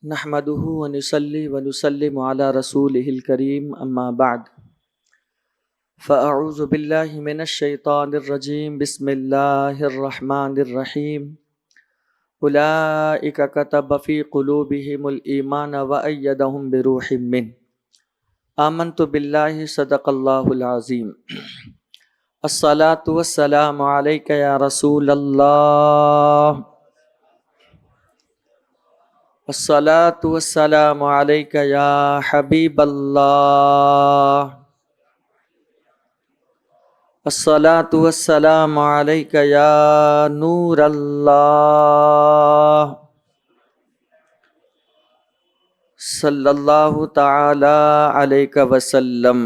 نحمده ونصلي ونسلم على رسوله الكريم أما بعد فأعوذ بالله من الشيطان الرجيم بسم الله الرحمن الرحيم أولئك كتب في قلوبهم الإيمان وأيدهم بروح منه آمنت بالله صدق الله العظيم الصلاة والسلام عليك يا رسول الله الصلاة والسلام عليك يا حبيب الله الصلاة والسلام عليك يا نور الله صلی اللہ تعالی علیہ وسلم۔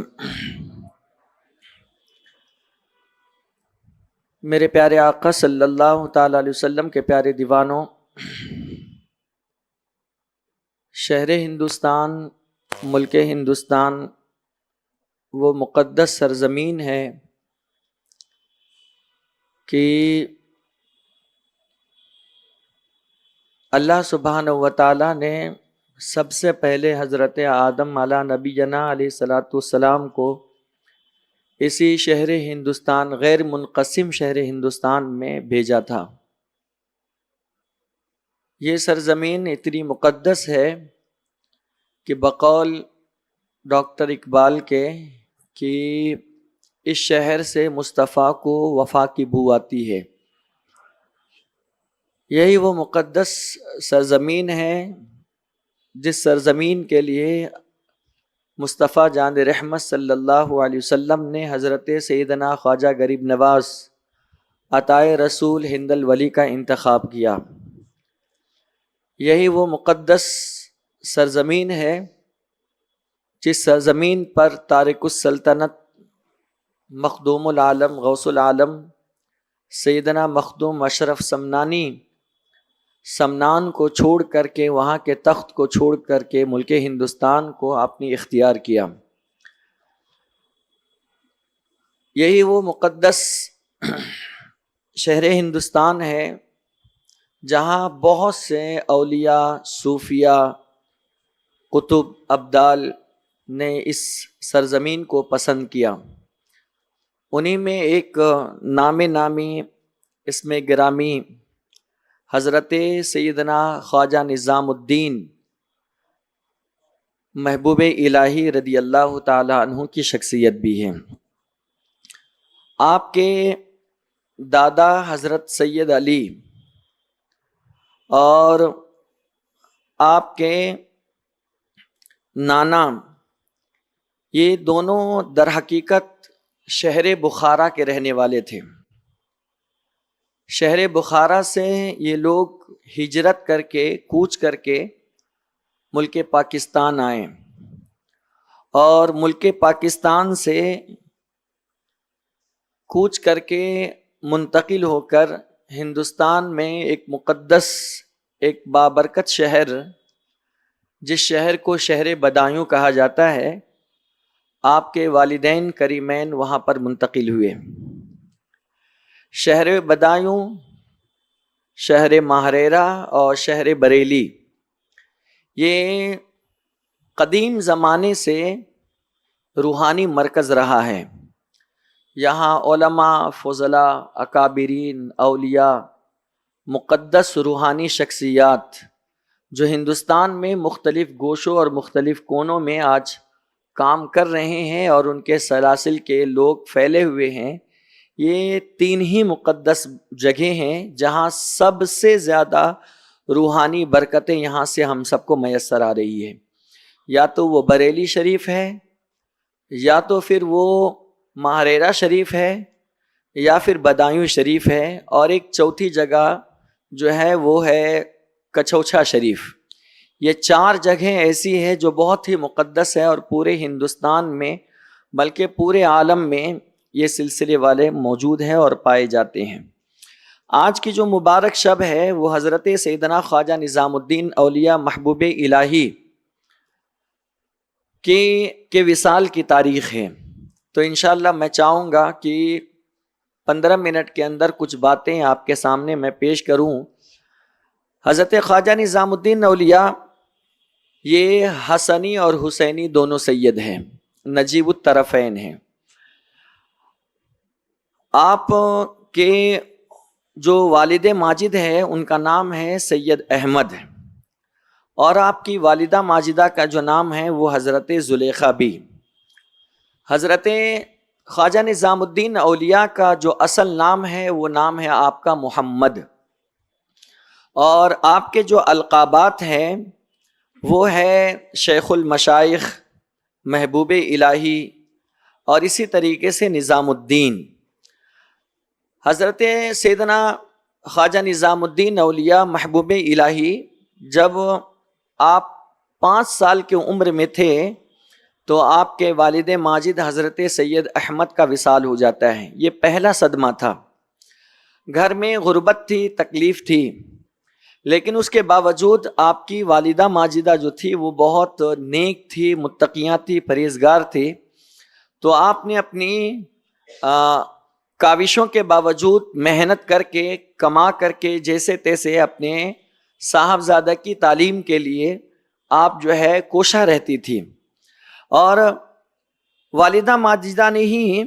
میرے پیارے آقا صلی اللہ تعالی علیہ وسلم کے پیارے دیوانوں، شہر ہندوستان، ملک ہندوستان وہ مقدس سرزمین ہے کہ اللہ سبحانہ و تعالیٰ نے سب سے پہلے حضرت آدم علیہ نبینا علیہ الصلاۃ والسلام کو اسی شہر ہندوستان، غیر منقسم شہر ہندوستان میں بھیجا تھا۔ یہ سرزمین اتنی مقدس ہے کہ بقول ڈاکٹر اقبال کے کہ اس شہر سے مصطفیٰ کو وفا کی بو آتی ہے۔ یہی وہ مقدس سرزمین ہے جس سرزمین کے لیے مصطفیٰ جان رحمت صلی اللہ علیہ وسلم نے حضرت سیدنا خواجہ غریب نواز عطائے رسول ہند الولی کا انتخاب کیا۔ یہی وہ مقدس سرزمین ہے جس سرزمین پر تارک السلطنت مخدوم العالم غوث العالم سیدنا مخدوم اشرف سمنانی سمنان کو چھوڑ کر کے، وہاں کے تخت کو چھوڑ کر کے ملک ہندوستان کو اپنی اختیار کیا۔ یہی وہ مقدس شہر ہندوستان ہے جہاں بہت سے اولیاء، صوفیاء، قطب، ابدال نے اس سرزمین کو پسند کیا۔ انہی میں ایک نامی اسم گرامی حضرت سیدنا خواجہ نظام الدین محبوب الہی رضی اللہ تعالی عنہ کی شخصیت بھی ہے۔ آپ کے دادا حضرت سید علی اور آپ کے نانا، یہ دونوں در حقیقت شہر بخارا کے رہنے والے تھے۔ شہر بخارا سے یہ لوگ ہجرت کر کے، کوچ کر کے ملک پاکستان آئے، اور ملک پاکستان سے کوچ کر کے منتقل ہو کر ہندوستان میں ایک مقدس، ایک بابرکت شہر، جس شہر کو شہر بدایوں کہا جاتا ہے، آپ کے والدین کریمین وہاں پر منتقل ہوئے۔ شہر بدایوں، شہر ماہریرا اور شہر بریلی، یہ قدیم زمانے سے روحانی مرکز رہا ہے۔ یہاں علماء، فضلاء، اکابرین، اولیاء، مقدس روحانی شخصیات جو ہندوستان میں مختلف گوشوں اور مختلف کونوں میں آج کام کر رہے ہیں اور ان کے سلاسل کے لوگ پھیلے ہوئے ہیں، یہ تین ہی مقدس جگہیں ہیں جہاں سب سے زیادہ روحانی برکتیں یہاں سے ہم سب کو میسر آ رہی ہے۔ یا تو وہ بریلی شریف ہے، یا تو پھر وہ ماہریرا شریف ہے، یا پھر بدایوں شریف ہے، اور ایک چوتھی جگہ جو ہے وہ ہے کچھوچھا شریف۔ یہ چار جگہیں ایسی ہیں جو بہت ہی مقدس ہے، اور پورے ہندوستان میں بلکہ پورے عالم میں یہ سلسلے والے موجود ہیں اور پائے جاتے ہیں۔ آج کی جو مبارک شب ہے وہ حضرت سیدنا خواجہ نظام الدین اولیاء محبوب الہی کے وصال کی تاریخ ہے۔ تو انشاءاللہ میں چاہوں گا کہ 15 منٹ کے اندر کچھ باتیں آپ کے سامنے میں پیش کروں۔ حضرت خواجہ نظام الدین اولیاء یہ حسنی اور حسینی دونوں سید ہیں، نجیب الطرفین ہیں۔ آپ کے جو والد ماجد ہے ان کا نام ہے سید احمد، اور آپ کی والدہ ماجدہ کا جو نام ہے وہ حضرت زلیخا بی۔ حضرت خواجہ نظام الدین اولیاء کا جو اصل نام ہے وہ نام ہے آپ کا محمد، اور آپ کے جو القابات ہیں وہ ہے شیخ المشائخ، محبوب الہی، اور اسی طریقے سے نظام الدین۔ حضرت سیدنا خواجہ نظام الدین اولیاء محبوب الہی جب آپ 5 سال کی عمر میں تھے تو آپ کے والد ماجد حضرت سید احمد کا وصال ہو جاتا ہے۔ یہ پہلا صدمہ تھا، گھر میں غربت تھی، تکلیف تھی، لیکن اس کے باوجود آپ کی والدہ ماجدہ جو تھی وہ بہت نیک تھی، متقیاں تھی، پرہیزگار تھی۔ تو آپ نے اپنی کاوشوں کے باوجود محنت کر کے، کما کر کے، جیسے تیسے اپنے صاحبزادہ کی تعلیم کے لیے آپ جو ہے کوشاں رہتی تھی، اور والدہ ماجدہ نے ہی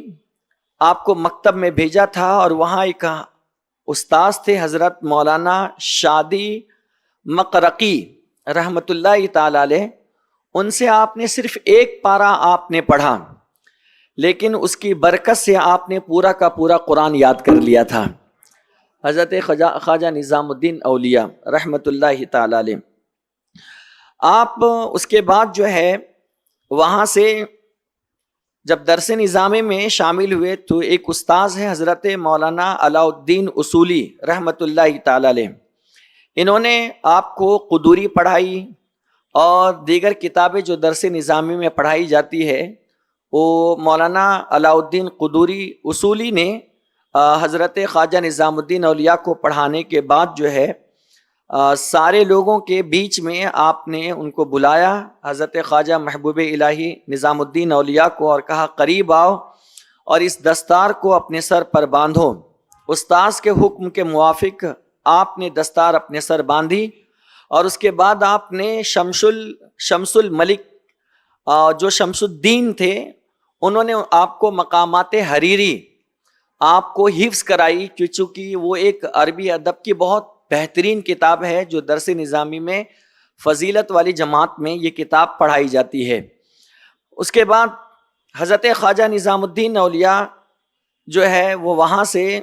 آپ کو مکتب میں بھیجا تھا، اور وہاں ایک استاذ تھے حضرت مولانا شادی مقرقی رحمت اللہ تعالی علیہ، ان سے آپ نے صرف 1 پارہ آپ نے پڑھا، لیکن اس کی برکت سے آپ نے پورا کا پورا قرآن یاد کر لیا تھا۔ حضرت خواجہ نظام الدین اولیاء رحمت اللہ تعالی علیہ، آپ اس کے بعد جو ہے وہاں سے جب درس نظامی میں شامل ہوئے تو ایک استاذ ہے حضرت مولانا علاء الدین اصولی رحمت اللہ تعالی علیہ، انہوں نے آپ کو قدوری پڑھائی اور دیگر کتابیں جو درس نظامی میں پڑھائی جاتی ہے، وہ مولانا علاء الدین قدوری اصولی نے حضرت خواجہ نظام الدین اولیاء کو پڑھانے کے بعد جو ہے سارے لوگوں کے بیچ میں آپ نے ان کو بلایا، حضرت خواجہ محبوب الہی نظام الدین اولیاء کو، اور کہا قریب آؤ اور اس دستار کو اپنے سر پر باندھو۔ استاذ کے حکم کے موافق آپ نے دستار اپنے سر باندھی، اور اس کے بعد آپ نے شمس الملک جو شمس الدین تھے انہوں نے آپ کو مقامات حریری آپ کو حفظ کرائی، چونکہ وہ ایک عربی ادب کی بہت بہترین کتاب ہے جو درس نظامی میں فضیلت والی جماعت میں یہ کتاب پڑھائی جاتی ہے۔ اس کے بعد حضرت خواجہ نظام الدین اولیاء جو ہے وہ وہاں سے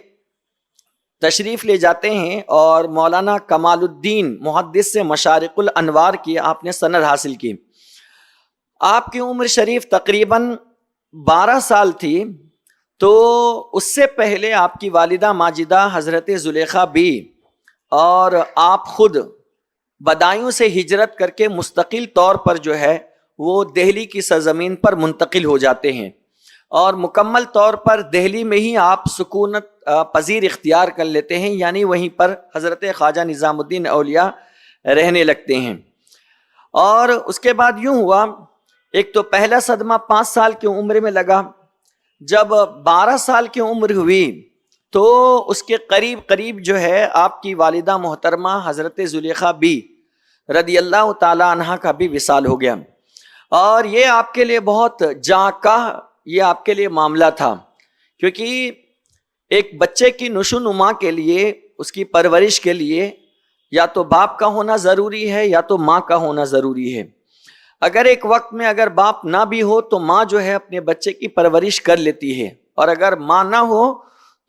تشریف لے جاتے ہیں، اور مولانا کمال الدین محدث سے مشارق الانوار کی آپ نے سند حاصل کی۔ آپ کی عمر شریف تقریباً 12 سال تھی، تو اس سے پہلے آپ کی والدہ ماجدہ حضرت زلیخا بی اور آپ خود بدایوں سے ہجرت کر کے مستقل طور پر جو ہے وہ دہلی کی سرزمین پر منتقل ہو جاتے ہیں، اور مکمل طور پر دہلی میں ہی آپ سکونت پذیر اختیار کر لیتے ہیں، یعنی وہیں پر حضرت خواجہ نظام الدین اولیاء رہنے لگتے ہیں۔ اور اس کے بعد یوں ہوا، ایک تو پہلا صدمہ 5 سال کی عمر میں لگا، جب 12 سال کی عمر ہوئی تو اس کے قریب جو ہے آپ کی والدہ محترمہ حضرت زلیخا بی رضی اللہ تعالی عنہ کا بھی وصال ہو گیا، اور یہ آپ کے لیے بہت جاں یہ آپ کے لیے معاملہ تھا، کیونکہ ایک بچے کی نشو نما کے لیے، اس کی پرورش کے لیے یا تو باپ کا ہونا ضروری ہے یا تو ماں کا ہونا ضروری ہے۔ اگر ایک وقت میں اگر باپ نہ بھی ہو تو ماں جو ہے اپنے بچے کی پرورش کر لیتی ہے، اور اگر ماں نہ ہو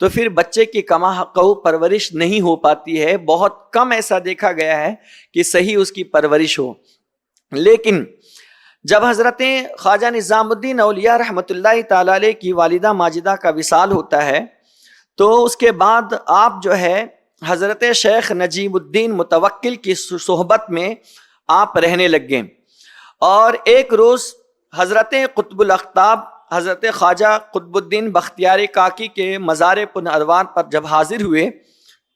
تو پھر بچے کی کما حقہ پرورش نہیں ہو پاتی ہے۔ بہت کم ایسا دیکھا گیا ہے کہ صحیح اس کی پرورش ہو۔ لیکن جب حضرت خواجہ نظام الدین اولیاء رحمت اللہ تعالی علیہ کی والدہ ماجدہ کا وصال ہوتا ہے تو اس کے بعد آپ جو ہے حضرت شیخ نجیب الدین متوکل کی صحبت میں آپ رہنے لگ گئے، اور ایک روز حضرت قطب الاقطاب حضرت خواجہ قطب الدین بختیار کاکی کے مزار پنروان پر جب حاضر ہوئے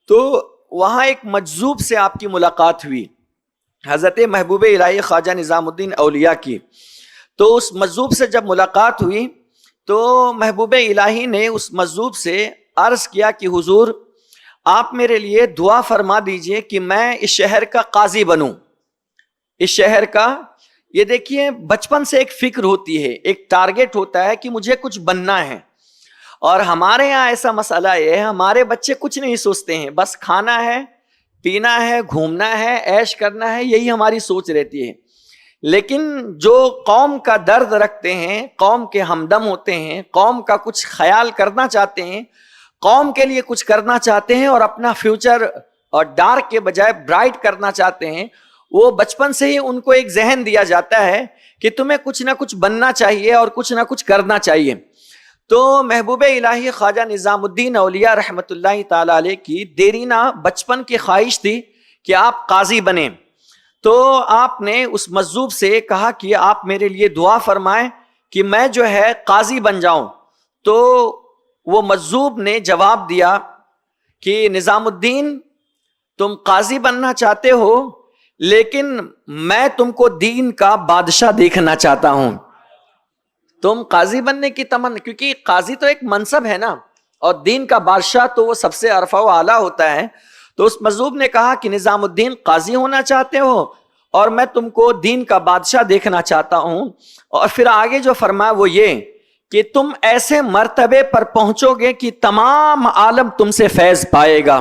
تو وہاں ایک مجذوب سے آپ کی ملاقات ہوئی، حضرت محبوب الہی خواجہ نظام الدین اولیاء کی۔ تو اس مجذوب سے جب ملاقات ہوئی تو محبوب الہی نے اس مجذوب سے عرض کیا کہ حضور آپ میرے لیے دعا فرما دیجئے کہ میں اس شہر کا قاضی بنوں، اس شہر کا یہ دیکھیے بچپن سے ایک فکر ہوتی ہے, ایک ٹارگٹ ہوتا ہے کہ مجھے کچھ بننا ہے. اور ہمارے یہاں ایسا مسئلہ یہ ہے, ہمارے بچے کچھ نہیں سوچتے ہیں, بس کھانا ہے, پینا ہے, گھومنا ہے, عیش کرنا ہے, یہی ہماری سوچ رہتی ہے. لیکن جو قوم کا درد رکھتے ہیں, قوم کے ہمدم ہوتے ہیں, قوم کا کچھ خیال کرنا چاہتے ہیں, قوم کے لیے کچھ کرنا چاہتے ہیں اور اپنا فیوچر اور ڈارک کے بجائے برائٹ کرنا چاہتے ہیں, وہ بچپن سے ہی ان کو ایک ذہن دیا جاتا ہے کہ تمہیں کچھ نہ کچھ بننا چاہیے اور کچھ نہ کچھ کرنا چاہیے. تو محبوب الہی خواجہ نظام الدین اولیاء رحمت اللہ تعالی علیہ کی دیرینہ بچپن کی خواہش تھی کہ آپ قاضی بنیں. تو آپ نے اس مجذوب سے کہا کہ آپ میرے لیے دعا فرمائیں کہ میں جو ہے قاضی بن جاؤں. تو وہ مجذوب نے جواب دیا کہ نظام الدین, تم قاضی بننا چاہتے ہو, لیکن میں تم کو دین کا بادشاہ دیکھنا چاہتا ہوں. تم قاضی بننے کی تمنا, کیونکہ قاضی تو ایک منصب ہے نا, اور دین کا بادشاہ تو وہ سب سے ارفع و اعلیٰ ہوتا ہے. تو اس مجذوب نے کہا کہ نظام الدین قاضی ہونا چاہتے ہو اور میں تم کو دین کا بادشاہ دیکھنا چاہتا ہوں. اور پھر آگے جو فرمایا وہ یہ کہ تم ایسے مرتبے پر پہنچو گے کہ تمام عالم تم سے فیض پائے گا.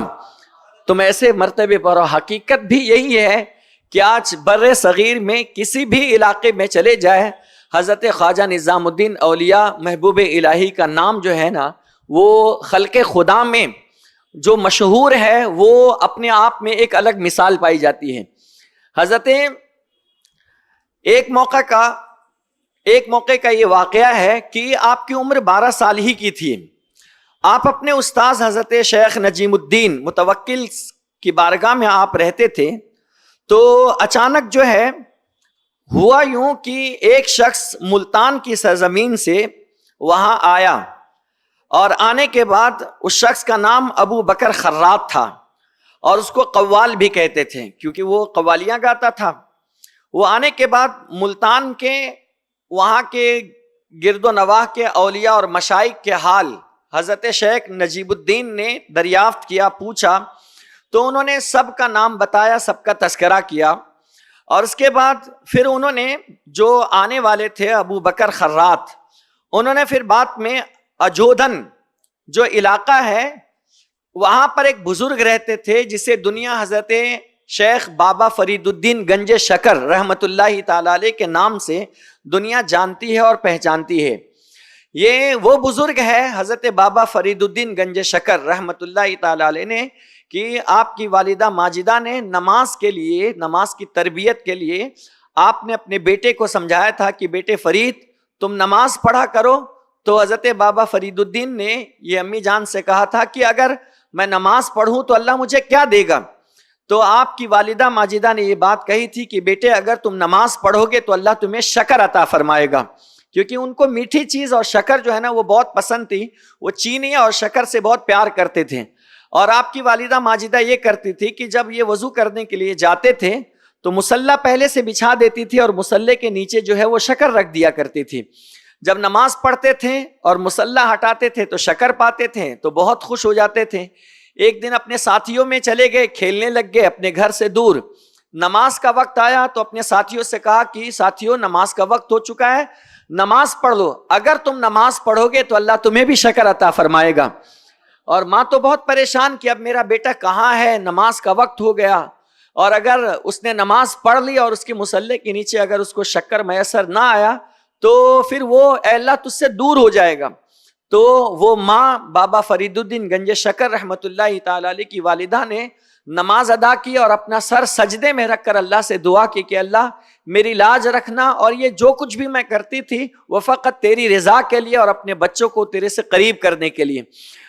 تم ایسے مرتبے پر, اور حقیقت بھی یہی ہے کہ آج بر صغیر میں کسی بھی علاقے میں چلے جائے, حضرت خواجہ نظام الدین اولیاء محبوب الہی کا نام جو ہے نا, وہ خلق خدا میں جو مشہور ہے, وہ اپنے آپ میں ایک الگ مثال پائی جاتی ہے. حضرت ایک موقع کا یہ واقعہ ہے کہ آپ کی عمر 12 سال ہی کی تھی. آپ اپنے استاذ حضرت شیخ نجیم الدین متوکل کی بارگاہ میں آپ رہتے تھے. تو اچانک جو ہے ہوا یوں کہ ایک شخص ملتان کی سرزمین سے وہاں آیا, اور آنے کے بعد اس شخص کا نام ابو بکر خراط تھا, اور اس کو قوال بھی کہتے تھے کیونکہ وہ قوالیاں گاتا تھا. وہ آنے کے بعد ملتان کے وہاں کے گرد و نواح کے اولیاء اور مشائخ کے حال حضرت شیخ نجیب الدین نے دریافت کیا, پوچھا. تو انہوں نے سب کا نام بتایا, سب کا تذکرہ کیا, اور اس کے بعد پھر انہوں نے جو آنے والے تھے ابو بکر خراط, انہوں نے پھر بعد میں اجودھن جو علاقہ ہے وہاں پر ایک بزرگ رہتے تھے جسے دنیا حضرت شیخ بابا فرید الدین گنج شکر رحمت اللہ تعالی علیہ کے نام سے دنیا جانتی ہے اور پہچانتی ہے. یہ وہ بزرگ ہے حضرت بابا فرید الدین گنج شکر رحمت اللہ تعالی علیہ نے, کہ آپ کی والدہ ماجدہ نے نماز کے لیے, نماز کی تربیت کے لیے آپ نے اپنے بیٹے کو سمجھایا تھا کہ بیٹے فرید تم نماز پڑھا کرو. تو حضرت بابا فرید الدین نے یہ امی جان سے کہا تھا کہ اگر میں نماز پڑھوں تو اللہ مجھے کیا دے گا. تو آپ کی والدہ ماجدہ نے یہ بات کہی تھی کہ بیٹے اگر تم نماز پڑھو گے تو اللہ تمہیں شکر عطا فرمائے گا, کیونکہ ان کو میٹھی چیز اور شکر جو ہے نا وہ بہت پسند تھی. وہ چینی اور شکر سے بہت پیار کرتے تھے. اور آپ کی والدہ ماجدہ یہ کرتی تھی کہ جب یہ وضو کرنے کے لیے جاتے تھے تو مصلی پہلے سے بچھا دیتی تھی اور مصلی کے نیچے جو ہے وہ شکر رکھ دیا کرتی تھی. جب نماز پڑھتے تھے اور مصلی ہٹاتے تھے تو شکر پاتے تھے تو بہت خوش ہو جاتے تھے. ایک دن اپنے ساتھیوں میں چلے گئے, کھیلنے لگ گئے اپنے گھر سے دور. نماز کا وقت آیا تو اپنے ساتھیوں سے کہا کہ ساتھیوں نماز کا وقت ہو چکا ہے, نماز پڑھ لو, اگر تم نماز پڑھو گے تو اللہ تمہیں بھی شکر عطا فرمائے گا. اور ماں تو بہت پریشان کہ اب میرا بیٹا کہاں ہے, نماز کا وقت ہو گیا, اور اگر اس نے نماز پڑھ لی اور اس کی مصلی کے نیچے اگر اس کو شکر میسر نہ آیا تو پھر وہ اے اللہ تجھ سے دور ہو جائے گا. تو وہ ماں بابا فرید الدین گنج شکر رحمت اللہ تعالی علیہ کی والدہ نے نماز ادا کی اور اپنا سر سجدے میں رکھ کر اللہ سے دعا کی کہ اللہ میری لاج رکھنا, اور یہ جو کچھ بھی میں کرتی تھی وہ فقط تیری رضا کے لیے اور اپنے بچوں کو تیرے سے قریب کرنے کے لیے.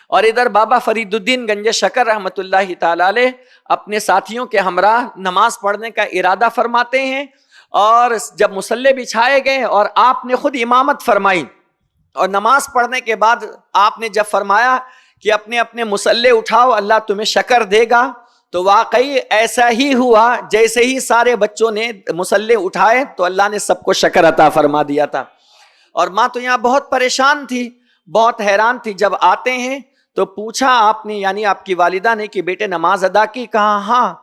اور ادھر بابا فرید الدین گنج شکر رحمت اللہ تعالی علیہ اپنے ساتھیوں کے ہمراہ نماز پڑھنے کا ارادہ فرماتے ہیں. اور جب مصلی بچھائے گئے اور آپ نے خود امامت فرمائی, اور نماز پڑھنے کے بعد آپ نے جب فرمایا کہ اپنے اپنے مصلی اٹھاؤ اللہ تمہیں شکر دے گا, تو واقعی ایسا ہی ہوا. جیسے ہی سارے بچوں نے مصلی اٹھائے تو اللہ نے سب کو شکر عطا فرما دیا تھا. اور ماں تو یہاں بہت پریشان تھی, بہت حیران تھی. جب آتے ہیں تو پوچھا آپ نے, یعنی آپ کی والدہ نے, کہ بیٹے نماز ادا کی؟ کہا ہاں.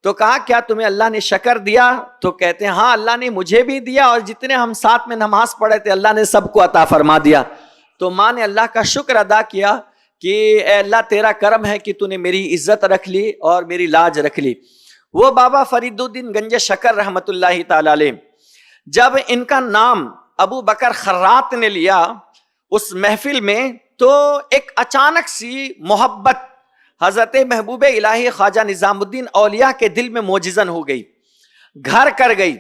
تو کہا کیا تمہیں اللہ نے شکر دیا؟ تو کہتے ہیں ہاں اللہ نے مجھے بھی دیا اور جتنے ہم ساتھ میں نماز پڑھے تھے اللہ نے سب کو عطا فرما دیا۔ تو ماں نے اللہ کا شکر ادا کیا کہ اے اللہ تیرا کرم ہے کہ تو نے میری عزت رکھ لی اور میری لاج رکھ لی۔ وہ بابا فرید الدین گنج شکر رحمت اللہ تعالی علیہ، جب ان کا نام ابو بکر خرات نے لیا اس محفل میں، تو ایک اچانک سی محبت حضرت محبوب الہی خواجہ نظام الدین اولیاء کے دل میں موجزن ہو گئی، گھر کر گئی،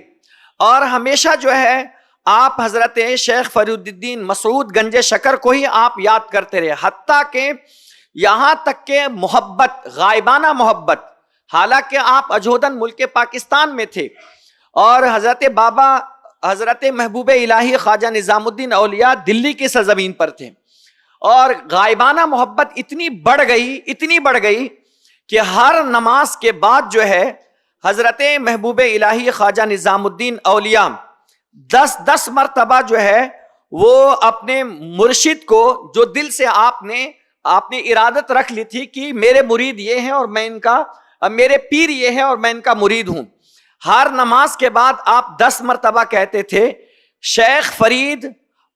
اور ہمیشہ جو ہے آپ حضرت شیخ فرید الدین مسعود گنج شکر کو ہی آپ یاد کرتے رہے، حتیٰ کہ یہاں تک کہ محبت، غائبانہ محبت، حالانکہ آپ اجودن ملک پاکستان میں تھے اور حضرت بابا حضرت محبوب الہی خواجہ نظام الدین اولیاء دلی کی سرزمین پر تھے، اور غائبانہ محبت اتنی بڑھ گئی کہ ہر نماز کے بعد جو ہے حضرت محبوب الہی خواجہ نظام الدین اولیاء 10 مرتبہ جو ہے وہ اپنے مرشد کو، جو دل سے آپ نے ارادت رکھ لی تھی کہ میرے مرید یہ ہیں اور میں ان کا، میرے پیر یہ ہے اور میں ان کا مرید ہوں، ہر نماز کے بعد آپ 10 مرتبہ کہتے تھے شیخ فرید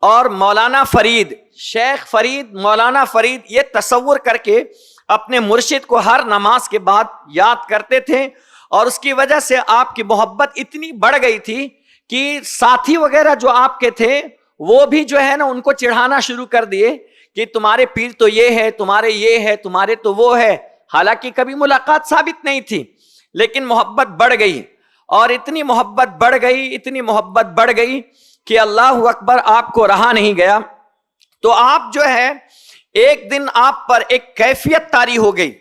اور مولانا فرید، شیخ فرید مولانا فرید، یہ تصور کر کے اپنے مرشد کو ہر نماز کے بعد یاد کرتے تھے، اور اس کی وجہ سے آپ کی محبت اتنی بڑھ گئی تھی کہ ساتھی وغیرہ جو آپ کے تھے وہ بھی جو ہے نا ان کو چڑھانا شروع کر دیے کہ تمہارے پیر تو یہ ہے، تمہارے یہ ہے، تمہارے تو وہ ہے، حالانکہ کبھی ملاقات ثابت نہیں تھی، لیکن محبت بڑھ گئی، اور اتنی محبت بڑھ گئی کہ اللہ اکبر آپ کو رہا نہیں گیا۔ تو آپ جو ہے ایک دن آپ پر ایک کیفیت طاری ہو گئی،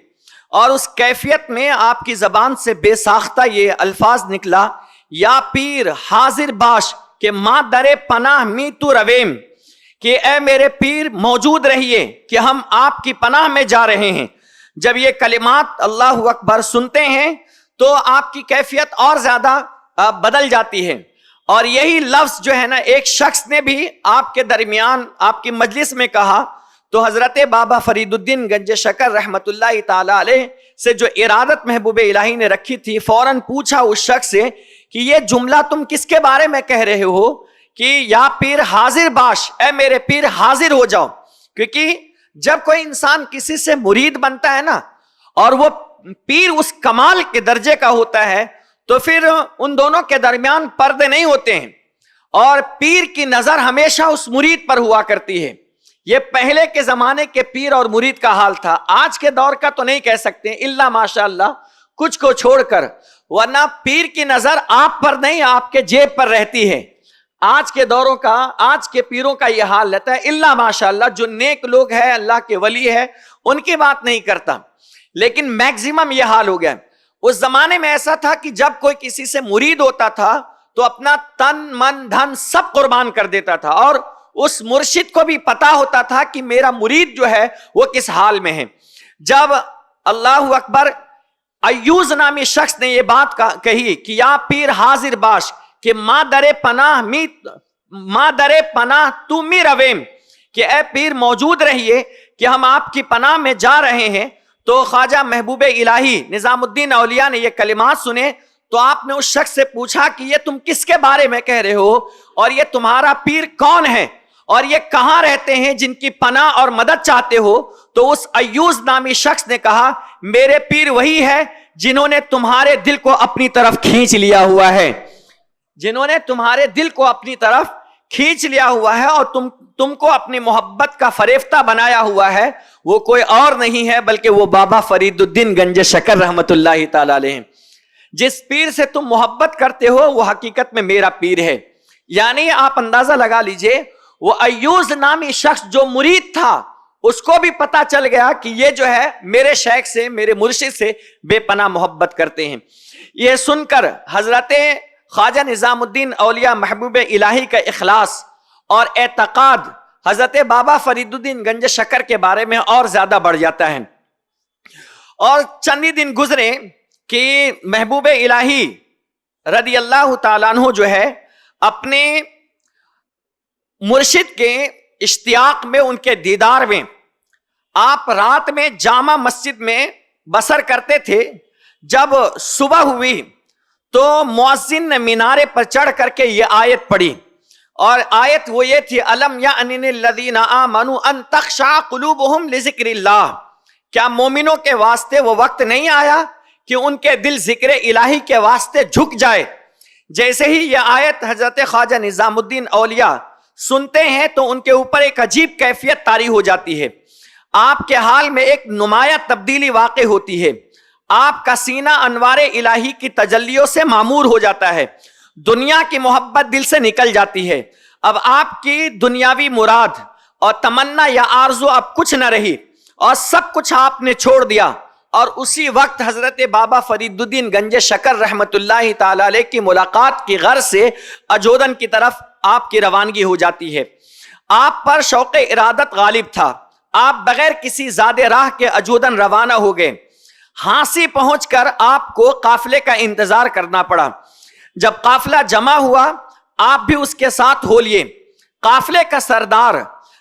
اور اس کیفیت میں آپ کی زبان سے بے ساختہ یہ الفاظ نکلا، یا پیر حاضر باش کہ ماں در پناہ می تو رویم، کہ اے میرے پیر موجود رہیے کہ ہم آپ کی پناہ میں جا رہے ہیں۔ جب یہ کلمات اللہ اکبر سنتے ہیں تو آپ کی کیفیت اور زیادہ بدل جاتی ہے، اور یہی لفظ جو ہے نا ایک شخص نے بھی آپ کے درمیان آپ کی مجلس میں کہا، تو حضرت بابا فرید الدین گنج شکر رحمت اللہ تعالی علیہ سے جو ارادت محبوب الہی نے رکھی تھی، فوراً پوچھا اس شخص سے کہ یہ جملہ تم کس کے بارے میں کہہ رہے ہو کہ یا پیر حاضر باش، اے میرے پیر حاضر ہو جاؤ؟ کیونکہ جب کوئی انسان کسی سے مرید بنتا ہے نا، اور وہ پیر اس کمال کے درجے کا ہوتا ہے، تو پھر ان دونوں کے درمیان پردے نہیں ہوتے ہیں، اور پیر کی نظر ہمیشہ اس مرید پر ہوا کرتی ہے۔ یہ پہلے کے زمانے کے پیر اور مرید کا حال تھا، آج کے دور کا تو نہیں کہہ سکتے الا ماشاء اللہ کچھ کو چھوڑ کر، ورنہ پیر کی نظر آپ پر نہیں آپ کے جیب پر رہتی ہے۔ آج کے دوروں کا، آج کے پیروں کا یہ حال رہتا ہے، الا ماشاء اللہ جو نیک لوگ ہیں، اللہ کے ولی ہے، ان کی بات نہیں کرتا، لیکن میکزیمم یہ حال ہو گیا۔ اس زمانے میں ایسا تھا کہ جب کوئی کسی سے مرید ہوتا تھا تو اپنا تن من دھن سب قربان کر دیتا تھا، اور اس مرشد کو بھی پتا ہوتا تھا کہ میرا مرید جو ہے وہ کس حال میں ہے۔ جب اللہ اکبر ایوز نامی شخص نے یہ بات کہی کہ یا پیر حاضر باش کہ ماں در پناہ تو می رویم، کہ اے پیر موجود رہیے کہ ہم آپ کی پناہ میں جا رہے ہیں، تو خواجہ محبوب الہی نظام الدین اولیاء نے یہ کلمات سنے، تو آپ نے اس شخص سے پوچھا کہ یہ تم کس کے بارے میں کہہ رہے ہو، اور یہ تمہارا پیر کون ہے، اور یہ کہاں رہتے ہیں جن کی پناہ اور مدد چاہتے ہو؟ تو اس ایوز نامی شخص نے کہا میرے پیر وہی ہے جنہوں نے تمہارے دل کو اپنی طرف کھینچ لیا ہوا ہے، جنہوں نے تمہارے دل کو اپنی طرف کھینچ لیا ہوا ہے اور تم کو اپنی محبت کا فریفتہ بنایا ہوا ہے، وہ کوئی اور نہیں ہے بلکہ وہ بابا فرید الدین گنج شکر رحمت اللہ تعالی علیہ۔ جس پیر سے تم محبت کرتے ہو وہ حقیقت میں میرا پیر ہے۔ یعنی آپ اندازہ لگا لیجئے، وہ ایوز نامی شخص جو مرید تھا اس کو بھی پتا چل گیا کہ یہ جو ہے میرے شیخ سے، میرے مرشد سے بے پناہ محبت کرتے ہیں۔ یہ سن کر حضرت خواجہ نظام الدین اولیاء محبوب الہی کا اخلاص اور اعتقاد حضرت بابا فرید الدین گنج شکر کے بارے میں اور زیادہ بڑھ جاتا ہے، اور چند ہی دن گزرے کہ محبوب الہی رضی اللہ تعالیٰ عنہ جو ہے اپنے مرشد کے اشتیاق میں، ان کے دیدار میں، آپ رات میں جامع مسجد میں بسر کرتے تھے، جب صبح ہوئی تو مؤذن نے مینارے پر چڑھ کر کے یہ آیت پڑھی، اور آیت وہ یہ تھی، الم یأن للذین آمنوا ان تخشع قلوبہم لذکر اللہ، کیا مومنوں کے واسطے وہ وقت نہیں آیا کہ ان کے دل ذکر الہی کے واسطے جھک جائے؟ جیسے ہی یہ آیت حضرت خواجہ نظام الدین اولیاء سنتے ہیں تو ان کے اوپر ایک عجیب کیفیت طاری ہو جاتی ہے، آپ کے حال میں ایک نمایاں تبدیلی واقع ہوتی ہے، آپ کا سینہ انوار الہی کی تجلیوں سے معمور ہو جاتا ہے، دنیا کی محبت دل سے نکل جاتی ہے، اب آپ کی دنیاوی مراد اور تمنا یا آرزو اب کچھ نہ رہی، اور سب کچھ آپ نے چھوڑ دیا، اور اسی وقت حضرت بابا فرید الدین گنج شکر رحمت اللہ تعالی علیہ کی ملاقات کی غرض سے اجودن کی طرف آپ کی روانگی ہو جاتی ہے۔ آپ پر شوق ارادت غالب تھا، آپ بغیر کسی زیادہ راہ کے اجودن روانہ ہو گئے۔ ہانسی پہنچ کر آپ کو قافلے کا انتظار کرنا پڑا، جب قافلہ جمع ہوا آپ بھی اس کے ساتھ ہو لیے۔ قافلے کا سردار